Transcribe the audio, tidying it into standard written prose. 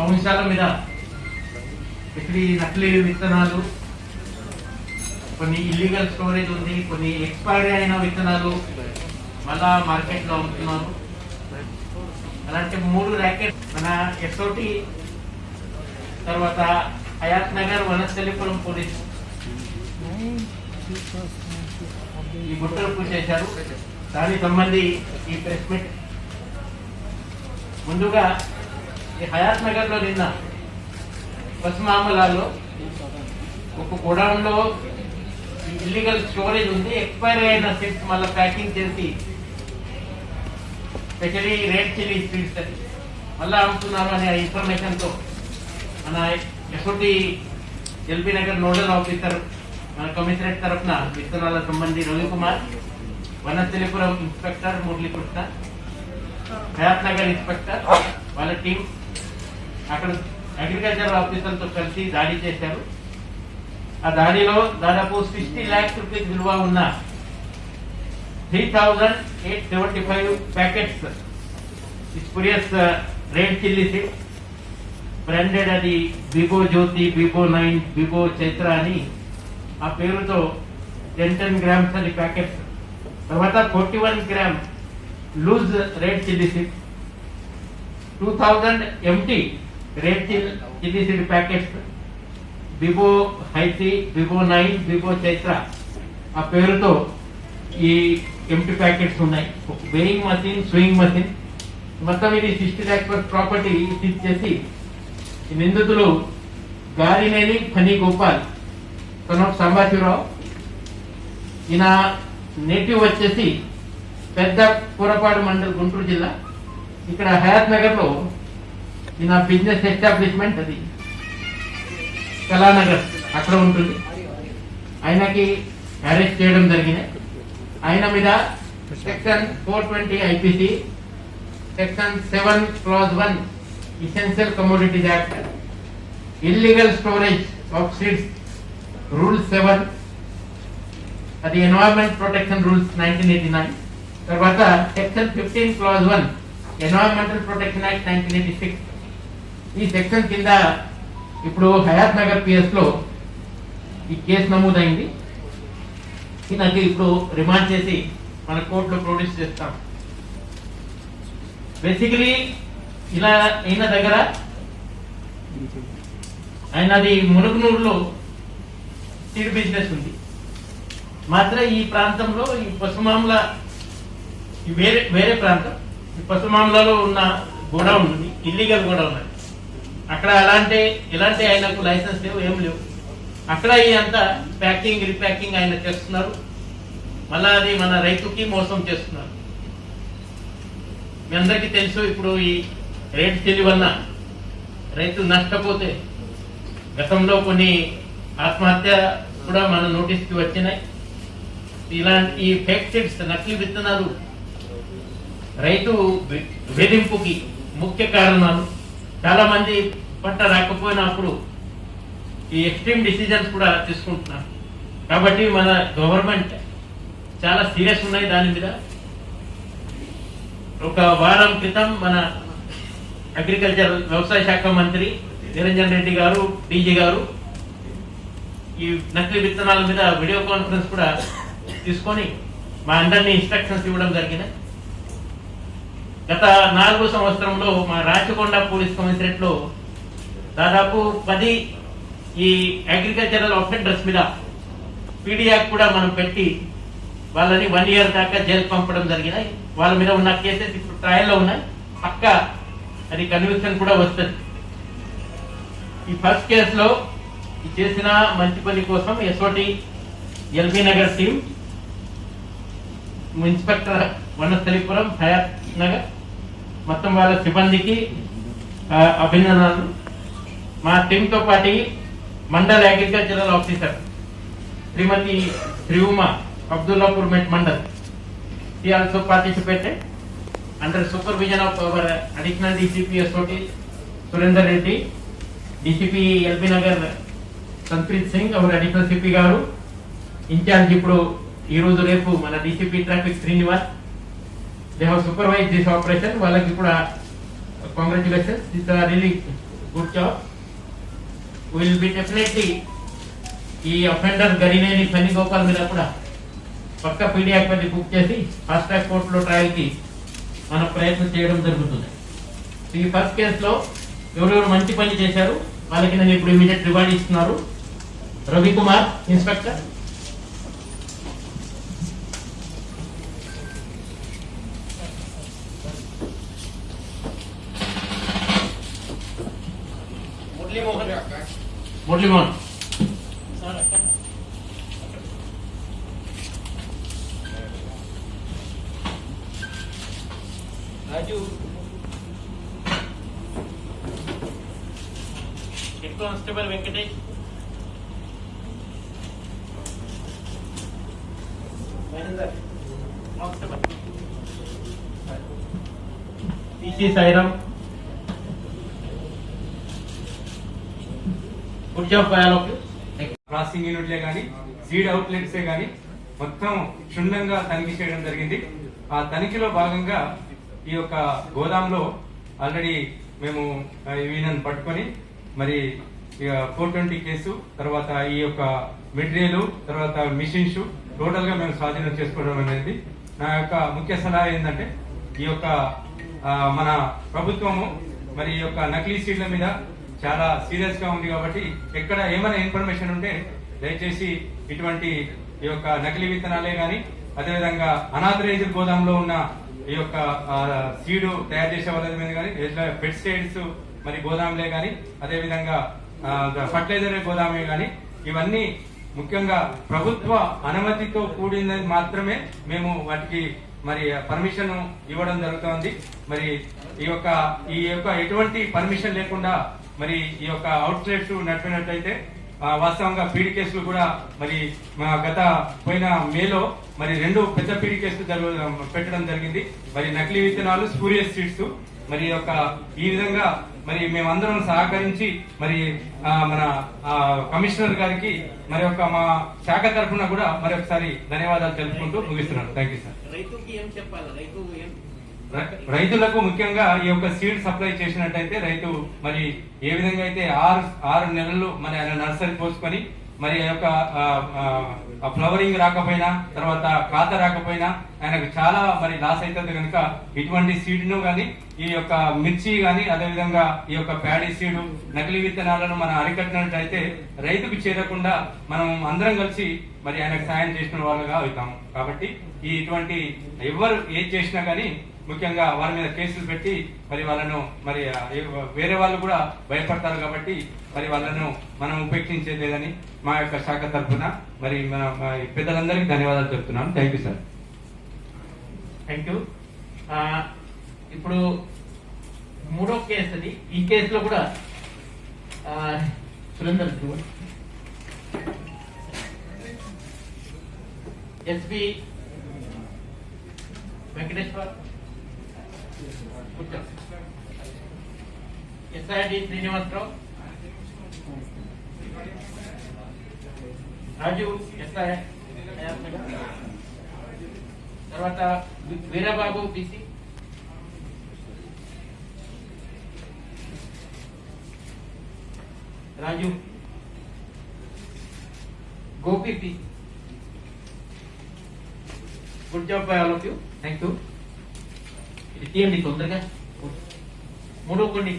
అంశాల మీద ఇప్పుడు ఈ నకిలీ విత్తనాలు, కొన్ని ఇల్లీగల్ స్టోరేజ్ ఉంది, కొన్ని ఎక్స్పైరీ అయిన విత్తనాలు మళ్ళా మార్కెట్లో అమ్ముతున్నారు. అలాంటి 3 ర్యాకెట్ మన ఎస్ఓటి, తర్వాత హయాత్ నగర్, వనస్థలిపురం పోలీసు ఈ గుట్టలు చేశారు. దానికి సంబంధి ఈ ప్రెస్ మీట్. ముందుగా ఈ హయాత్ నగర్ లో నిన్న పశ్చిమామలాలో ఒక గోడౌన్ లో ఇల్లీగల్ స్టోరేజ్ ఉంది, ఎక్స్పైరీ అయిన సీడ్స్ మళ్ళీ ప్యాకింగ్ చేసి స్పెషలీ రెడ్ చిల్లీ సీడ్స్ మళ్ళీ అమ్ముతున్నారు అనే ఇన్ఫర్మేషన్ తో మన SOT LB Nagar nodal officer మన కమిషనరేట్ తరఫున విత్తనాల సంబంధి రవికుమార్, వనస్థలిపురం ఇన్స్పెక్టర్ మురళీకృష్ణ, హయాత్ నగర్ ఇన్స్పెక్టర్ వాళ్ళ టీం అక్కడ అగ్రికల్చర్ ఆఫీసర్తో కలిసి దాడి చేశారు. ఆ దాడిలో దాదాపు 60 lakhs రూపీస్ విలువ ఉన్న 3,875 packets spurious red chilli seed branded, అది బిబో జ్యోతి, బిబో 9, బిబో చైత్ర అని ఆ పేరుతో 10 grams అని ప్యాకెట్స్. తర్వాత 41 grams loose red chilli seed, 2000 empty red chilli seed packets, బిబో హైసి, బిబో 9, బిబో చైత్ర ఆ పేరుతో ఈ ఎంటీ ప్యాకెట్స్ ఉన్నాయి. వెయింగ్ మషిన్, స్వింగ్ మషిన్, మొత్తం ఇది 60 lakhs ప్రాపర్టీ సీజ్ చేసి ఈ నిందితులు గారినేని ఫణి గోపాల్, సన్ ఆఫ్ సంభాషిరావు, ఈయన నేటివ్ వచ్చేసి పెద్ద కూరపాడు మండల్, గుంటూరు జిల్లా. ఇక్కడ హయాత్ నగర్ లో ఈయన బిజినెస్ ఎస్టాబ్లిష్మెంట్ అది కళానగర్ అక్కడ ఉంటుంది. ఆయనకి అరెస్ట్ చేయడం జరిగింది. ఆయన మీద section 420 IPC, section 7 clause 1 Essential Commodities Act, illegal storage of seeds rule 7, అది ఎన్వైరన్మెంట్ ప్రొటెక్షన్ రూల్స్ 1989, తర్వాత section 15 clause 1 environmental protection act 1986. ఈ సెక్షన్ కింద ఇప్పుడు హయాత్ నగర్ పిఎస్ లో ఈ కేసు నమోదైంది. ఈయనకి ఇప్పుడు రిమాండ్ చేసి మన కోర్టులో ప్రొడ్యూస్ చేస్తాం. బేసికలీ ఇలా ఈయన దగ్గర ఆయనది మునుగునూరులో సీడ్ బిజినెస్ ఉంది. మాత్రం ఈ ప్రాంతంలో ఈ పశుమామల వేరే ప్రాంతం, ఈ పశుమామలలో ఉన్న గోడౌన్ ఉంది, ఇల్లీగల్ గోడౌన్. అక్కడ ఎలాంటి ఆయనకు లైసెన్స్ లేవు, ఏం లేవు. అక్కడ ఈ అంతా ప్యాకింగ్, రీప్యాకింగ్ ఆయన చేస్తున్నారు. మళ్ళా అది మన రైతుకి మోసం చేస్తున్నారు. మీ అందరికీ తెలుసు, ఇప్పుడు ఈ రేట్ చిల్లి వల్ల రైతు నష్టపోతే గతంలో కొన్ని ఆత్మహత్య కూడా మన నోటీస్కి వచ్చినాయి. ఇలాంటి ఈ ఫేక్ సీడ్స్, నకిలీ విత్తనాలు రైతు వేధింపుకి ముఖ్య కారణాలు. చాలా మంది పంట రాకపోయినప్పుడు ఈ ఎక్స్ట్రీమ్ డిసిజన్స్ కూడా తీసుకుంటున్నారు. కాబట్టి మన గవర్నమెంట్ చాలా సీరియస్ ఉన్నాయి దాని మీద. ఒక వారం క్రితం మన అగ్రికల్చర్ వ్యవసాయ శాఖ మంత్రి నిరంజన్ రెడ్డి గారు, డీజీ గారు ఈ నకిలీ విత్తనాల మీద వీడియో కాన్ఫరెన్స్ కూడా తీసుకొని మా అందరినీ ఇన్స్ట్రక్షన్స్ ఇవ్వడం జరిగింది. గత 4 సంవత్సరంలో మా రాచకొండ పోలీస్ కమిషనరేట్ లో దాదాపు 10 ఈ అగ్రికల్చరల్ ఆఫెండర్స్ మీద పీడియాక్ కూడా మనం పెట్టి వాళ్ళని 1 year దాకా జైలు పంపడం జరిగినాయి. వాళ్ళ మీద ఉన్న కేసెస్ ఇప్పుడు ట్రయల్లో ఉన్నాయి. పక్క అది కన్విక్షన్ కూడా వస్తుంది. ఈ ఫస్ట్ కేసులో చేసిన మంచి పని కోసం SOT LB Nagar team, inspector Vanasthalipuram, Hayath Nagar మొత్తం వాళ్ళ సిబ్బందికి అభినందనలు. మా టీంతో పాటు mandal agricultural officer Shrimati Sri Uma, Abdullapur Met mandal, she also participated under supervision of our additional DCP SOT Surender Reddy, DCP LB Nagar Sanpreet Singh, our additional CP garu, incharge ఇప్పుడు ఈ రోజు రేపు మన DCP traffic Srinivas, they have supervise this operation. వాళ్ళకి కూడా congratulations, it's really good job. Will be definitely ఈ offender Garineni Phani Gopal మీద కూడా పక్క పీడియాక్ పది బుక్ చేసి ఫాస్ట్ ట్రాక్ కోర్టులో ట్రయల్కి మన ప్రయత్నం చేయడం జరుగుతుంది. ఈ ఫస్ట్ కేసులో ఎవరెవరు మంచి పని చేశారు వాళ్ళకి నేను ఇప్పుడు ఇమీడియట్ రివార్డ్ ఇస్తున్నారు. Ravikumar inspector, Muralimohan, Raju, head constable Venkatesh, constable CC Sairam. Good job బయాలోకి. ప్రాసెసింగ్ యూనిట్లే కానీ సీడ్ అవుట్లెట్సే కానీ మొత్తం క్షుణ్ణంగా తనిఖీ చేయడం జరిగింది. ఆ తనిఖీలో భాగంగా ఈ యొక్క గోదాంలో ఆల్రెడీ మేము వీళ్ళని పట్టుకొని మరి 420 కేసు, తర్వాత ఈ యొక్క మెటీరియల్, తర్వాత మిషన్స్ టోటల్ గా మేము స్వాధీనం చేసుకోవడం అనేది. నా యొక్క ముఖ్య సలహా ఏంటంటే ఈ యొక్క మన ప్రభుత్వము మరి ఈ యొక్క నకిలీ సీడ్ల మీద చాలా సీరియస్ గా ఉంది కాబట్టి ఎక్కడ ఏమైనా ఇన్ఫర్మేషన్ ఉంటే దయచేసి ఇటువంటి ఈ యొక్క నకిలీ విత్తనాలే గాని, అదేవిధంగా అనాథరైజ్డ్ గోదాంలో ఉన్న ఈ యొక్క సీడు తయారు చేసే వాళ్ళ మీద కానీ, పెస్టిసైడ్స్ మరి గోదాంలే గాని, అదేవిధంగా ఫర్టిలైజర్ గోదామే గాని, ఇవన్నీ ముఖ్యంగా ప్రభుత్వ అనుమతితో కూడినది మాత్రమే మేము వాటికి మరి పర్మిషన్ ఇవ్వడం జరుగుతోంది. మరి ఈ యొక్క ఎటువంటి పర్మిషన్ లేకుండా మరి ఈ యొక్క అవుట్లెట్స్ నడిపినట్లయితే వాస్తవంగా పీడి కేసులు కూడా మరి గత పోయిన మేలో మరి 2 పెద్ద పీడి కేసులు పెట్టడం జరిగింది. మరి నకిలీ విత్తనాలు, స్పూరియస్ సీడ్స్. మరి ఈ విధంగా మరి మేమందరం సహకరించి మరి మన కమిషనర్ గారికి మరి మా శాఖ తరఫున కూడా మరి ఒకసారి ధన్యవాదాలు తెలుపుకుంటూ ముగిస్తున్నాను. Thank you sir. రైతులకు ముఖ్యంగా ఈ యొక్క సీడ్ సప్లై చేసినట్టయితే రైతు మరి ఏ విధంగా అయితే 6 నెలలు మరి ఆయన నర్సరీ పోసుకొని మరి ఆ యొక్క ఫ్లవరింగ్ రాకపోయినా, తర్వాత ఖాతా రాకపోయినా ఆయనకు చాలా మరి లాస్ అవుతుంది కనుక ఇటువంటి సీడ్ ను గాని, ఈ యొక్క మిర్చి గాని, అదేవిధంగా ఈ యొక్క ప్యాడీ సీడు, నకిలీ విత్తనాలను మనం అరికట్టినట్టయితే రైతుకు చేరకుండా మనం అందరం కలిసి మరి ఆయనకు సాయం చేసిన వాళ్ళుగా అవుతాం. కాబట్టి ఇటువంటి ఎవరు ఏది చేసినా గానీ ముఖ్యంగా వాళ్ళ మీద కేసులు పెట్టి మరి వాళ్ళను మరి వేరే వాళ్ళు కూడా భయపడతారు కాబట్టి మరి వాళ్ళను మనం ఉపేక్షించేది లేదని మా యొక్క శాఖ తరఫున మరి మన పెద్దలందరికీ ధన్యవాదాలు చెప్తున్నాను. Thank you sir. Thank you. ఇప్పుడు 3వ కేసు అది. ఈ కేసులో కూడా సురేందర్ ఎస్పి వెంకటేశ్వర్, ఎస్ఐడి శ్రీనివాసరావు, రాజు ఎస్ఐ, తర్వాత Veerababu PC, Raju, Gopi P. Good job by all of you. Thank you. ఇది తీయండి తొందరగా. 3వ కొన్ని